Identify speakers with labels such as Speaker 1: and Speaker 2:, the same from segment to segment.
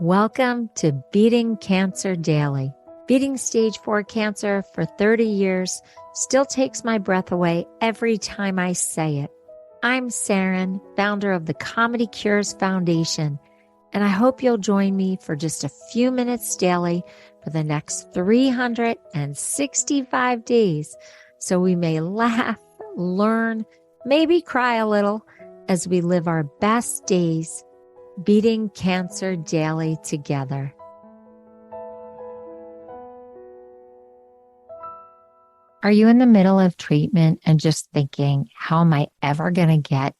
Speaker 1: Welcome to Beating Cancer Daily. Beating stage 4 cancer for 30 years still takes my breath away every time I say it. I'm Saranne, founder of the Comedy Cures Foundation, and I hope you'll join me for just a few minutes daily for the next 365 days so we may laugh, learn, maybe cry a little as we live our best days beating cancer daily together. Are you in the middle of treatment and just thinking, how am I ever going to get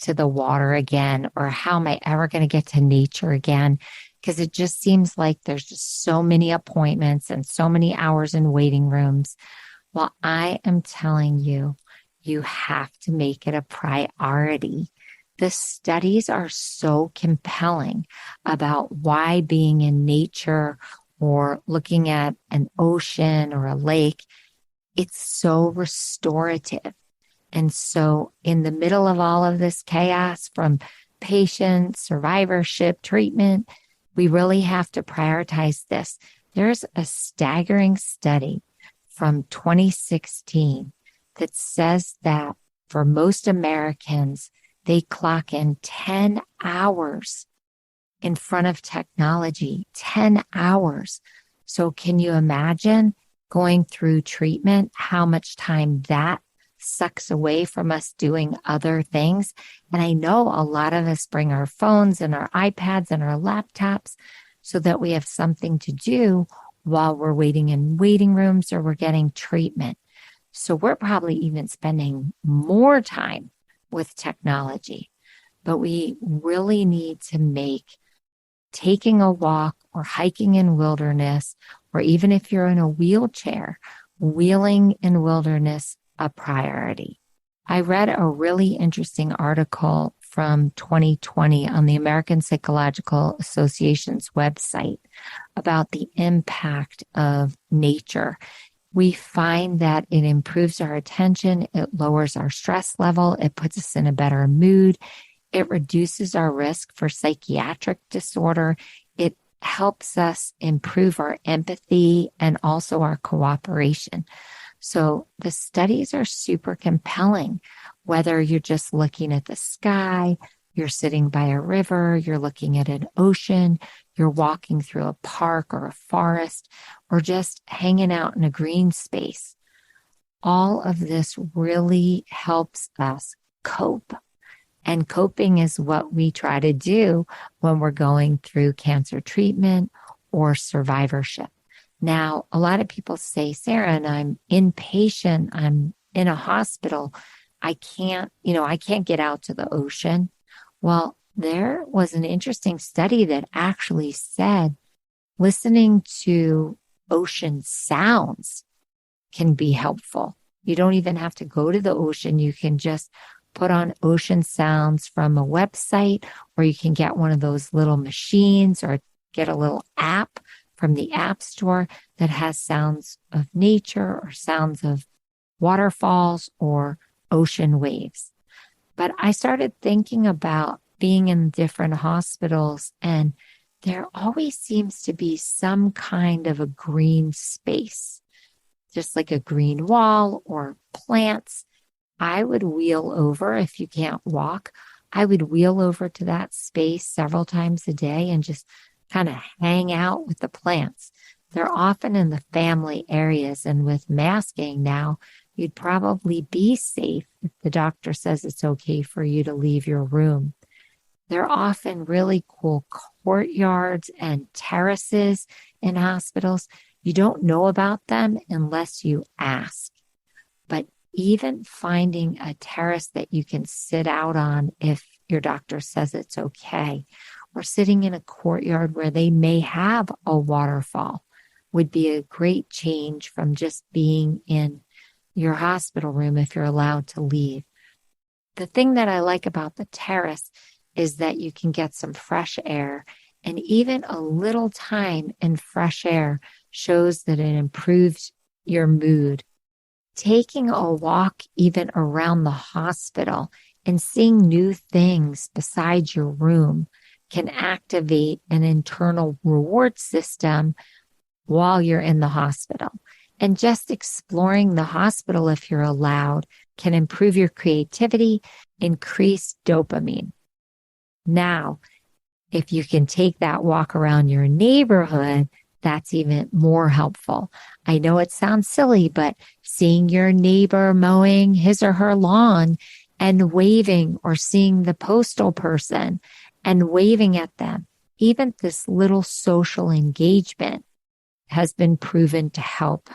Speaker 1: to the water again? Or how am I ever going to get to nature again? Because it just seems like there's just so many appointments and so many hours in waiting rooms. Well, I am telling you, you have to make it a priority. The studies are so compelling about why being in nature or looking at an ocean or a lake, it's so restorative. And so in the middle of all of this chaos from patient, survivorship, treatment, we really have to prioritize this. There's a staggering study from 2016 that says that for most Americans, they clock in 10 hours in front of technology, 10 hours. So can you imagine going through treatment, how much time that sucks away from us doing other things? And I know a lot of us bring our phones and our iPads and our laptops so that we have something to do while we're waiting in waiting rooms or we're getting treatment. So we're probably even spending more time with technology, but we really need to make taking a walk or hiking in wilderness, or even if you're in a wheelchair, wheeling in wilderness a priority. I read a really interesting article from 2020 on the American Psychological Association's website about the impact of nature. We find that it improves our attention, it lowers our stress level, it puts us in a better mood, it reduces our risk for psychiatric disorder, it helps us improve our empathy and also our cooperation. So the studies are super compelling, whether you're just looking at the sky, you're sitting by a river, you're looking at an ocean, you're walking through a park or a forest, or just hanging out in a green space. All of this really helps us cope. And coping is what we try to do when we're going through cancer treatment or survivorship. Now, a lot of people say, Saranne, I'm inpatient, I'm in a hospital, I can't get out to the ocean. Well, there was an interesting study that actually said listening to ocean sounds can be helpful. You don't even have to go to the ocean. You can just put on ocean sounds from a website, or you can get one of those little machines or get a little app from the App Store that has sounds of nature or sounds of waterfalls or ocean waves. But I started thinking about being in different hospitals, and there always seems to be some kind of a green space, just like a green wall or plants. I would wheel over, if you can't walk, I would wheel over to that space several times a day and just kind of hang out with the plants. They're often in the family areas, and with masking now, you'd probably be safe if the doctor says it's okay for you to leave your room. They're often really cool courtyards and terraces in hospitals. You don't know about them unless you ask. But even finding a terrace that you can sit out on if your doctor says it's okay, or sitting in a courtyard where they may have a waterfall, would be a great change from just being in your hospital room if you're allowed to leave. The thing that I like about the terrace is that you can get some fresh air, and even a little time in fresh air shows that it improves your mood. Taking a walk even around the hospital and seeing new things besides your room can activate an internal reward system while you're in the hospital. And just exploring the hospital, if you're allowed, can improve your creativity, increase dopamine. Now, if you can take that walk around your neighborhood, that's even more helpful. I know it sounds silly, but seeing your neighbor mowing his or her lawn and waving, or seeing the postal person and waving at them, even this little social engagement has been proven to help.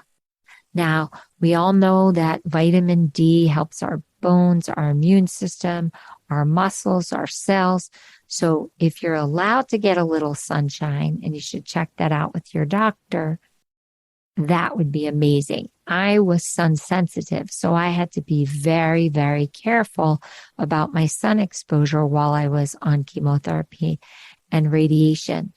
Speaker 1: Now, we all know that vitamin D helps our bones, our immune system, our muscles, our cells. So if you're allowed to get a little sunshine, and you should check that out with your doctor, that would be amazing. I was sun sensitive, so I had to be very, very careful about my sun exposure while I was on chemotherapy and radiation.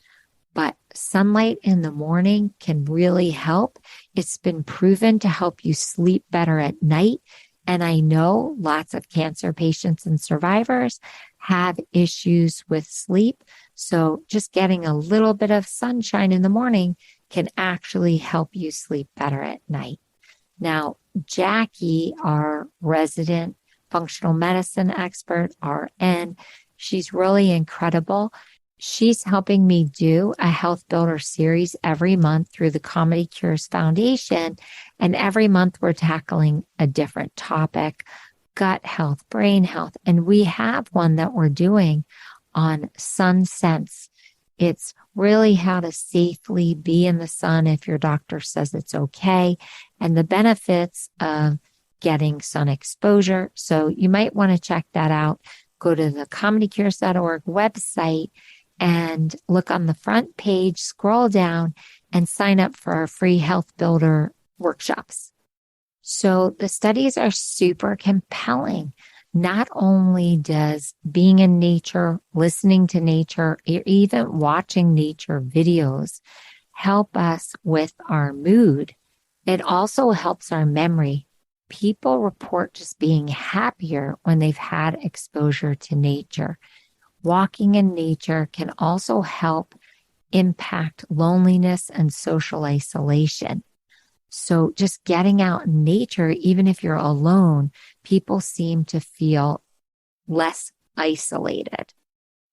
Speaker 1: But sunlight in the morning can really help. It's been proven to help you sleep better at night. And I know lots of cancer patients and survivors have issues with sleep. So just getting a little bit of sunshine in the morning can actually help you sleep better at night. Now, Jackie, our resident functional medicine expert, RN, she's really incredible. She's helping me do a Health Builder series every month through the Comedy Cures Foundation. And every month we're tackling a different topic, gut health, brain health. And we have one that we're doing on sun sense. It's really how to safely be in the sun if your doctor says it's okay, and the benefits of getting sun exposure. So you might want to check that out. Go to the comedycures.org website and look on the front page, scroll down, and sign up for our free Health Builder workshops. So the studies are super compelling. Not only does being in nature, listening to nature, or even watching nature videos help us with our mood, it also helps our memory. People report just being happier when they've had exposure to nature. Walking in nature can also help impact loneliness and social isolation. So just getting out in nature, even if you're alone, people seem to feel less isolated.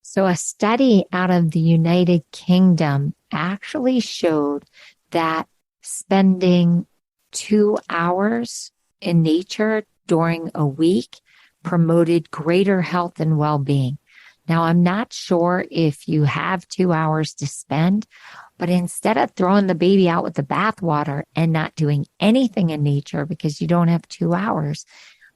Speaker 1: So a study out of the United Kingdom actually showed that spending 2 hours in nature during a week promoted greater health and well-being. Now, I'm not sure if you have 2 hours to spend, but instead of throwing the baby out with the bathwater and not doing anything in nature because you don't have 2 hours,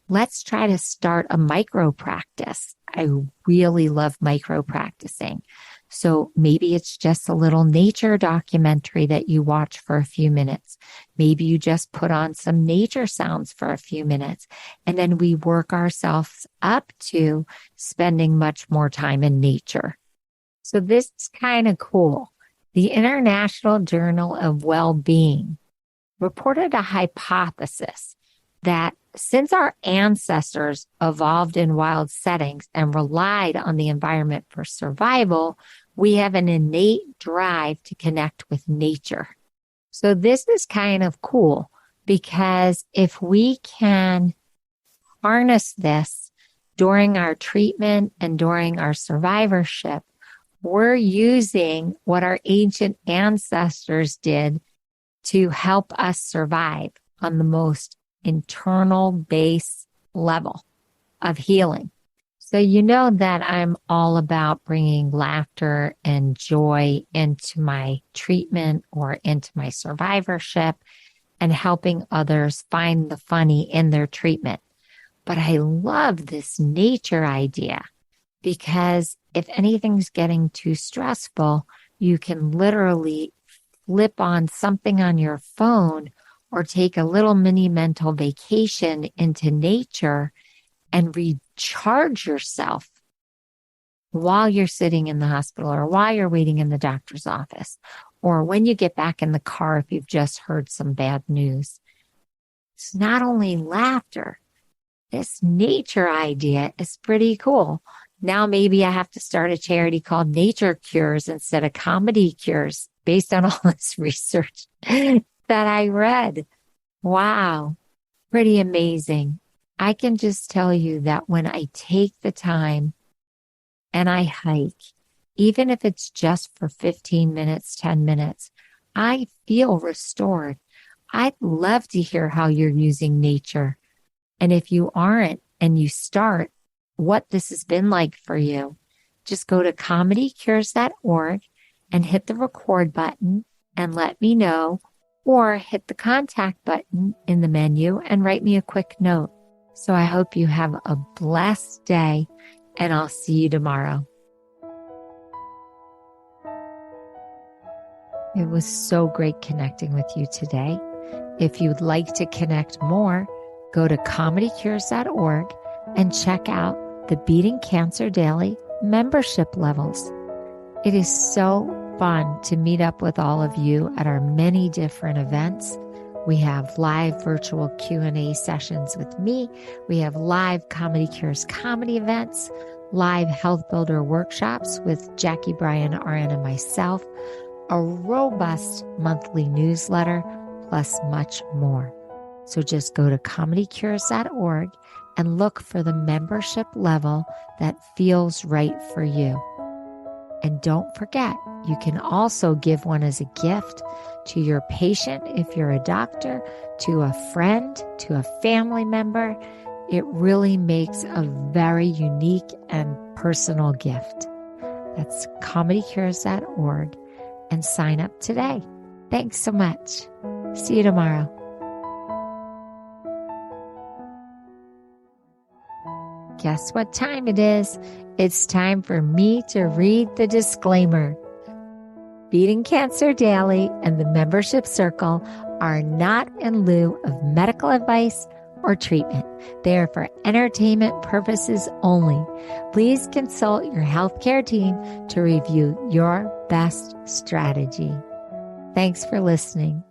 Speaker 1: let's try to start a micro practice. I really love micro practicing. So maybe it's just a little nature documentary that you watch for a few minutes. Maybe you just put on some nature sounds for a few minutes, and then we work ourselves up to spending much more time in nature. So this is kind of cool. The International Journal of Well-Being reported a hypothesis that since our ancestors evolved in wild settings and relied on the environment for survival, we have an innate drive to connect with nature. So this is kind of cool because if we can harness this during our treatment and during our survivorship, we're using what our ancient ancestors did to help us survive on the most internal base level of healing. So you know that I'm all about bringing laughter and joy into my treatment or into my survivorship and helping others find the funny in their treatment. But I love this nature idea because if anything's getting too stressful, you can literally flip on something on your phone or take a little mini mental vacation into nature and recharge yourself while you're sitting in the hospital or while you're waiting in the doctor's office or when you get back in the car if you've just heard some bad news. It's not only laughter. This nature idea is pretty cool. Now maybe I have to start a charity called Nature Cures instead of Comedy Cures based on all this research that I read. Wow. Pretty amazing. I can just tell you that when I take the time and I hike, even if it's just for 15 minutes, 10 minutes, I feel restored. I'd love to hear how you're using nature. And if you aren't and you start, what this has been like for you. Just go to comedycures.org and hit the record button and let me know, or hit the contact button in the menu and write me a quick note. So I hope you have a blessed day, and I'll see you tomorrow. It was so great connecting with you today. If you'd like to connect more, go to comedycures.org and check out the Beating Cancer Daily membership levels. It is so fun to meet up with all of you at our many different events. We have live virtual Q&A sessions with me. We have live Comedy Cures comedy events, live Health Builder workshops with Jackie Bryan, RN, and myself, a robust monthly newsletter, plus much more. So just go to comedycures.org and look for the membership level that feels right for you. And don't forget, you can also give one as a gift to your patient if you're a doctor, to a friend, to a family member. It really makes a very unique and personal gift. That's comedycures.org and sign up today. Thanks so much. See you tomorrow. Guess what time it is? It's time for me to read the disclaimer. Beating Cancer Daily and the Membership Circle are not in lieu of medical advice or treatment. They are for entertainment purposes only. Please consult your healthcare team to review your best strategy. Thanks for listening.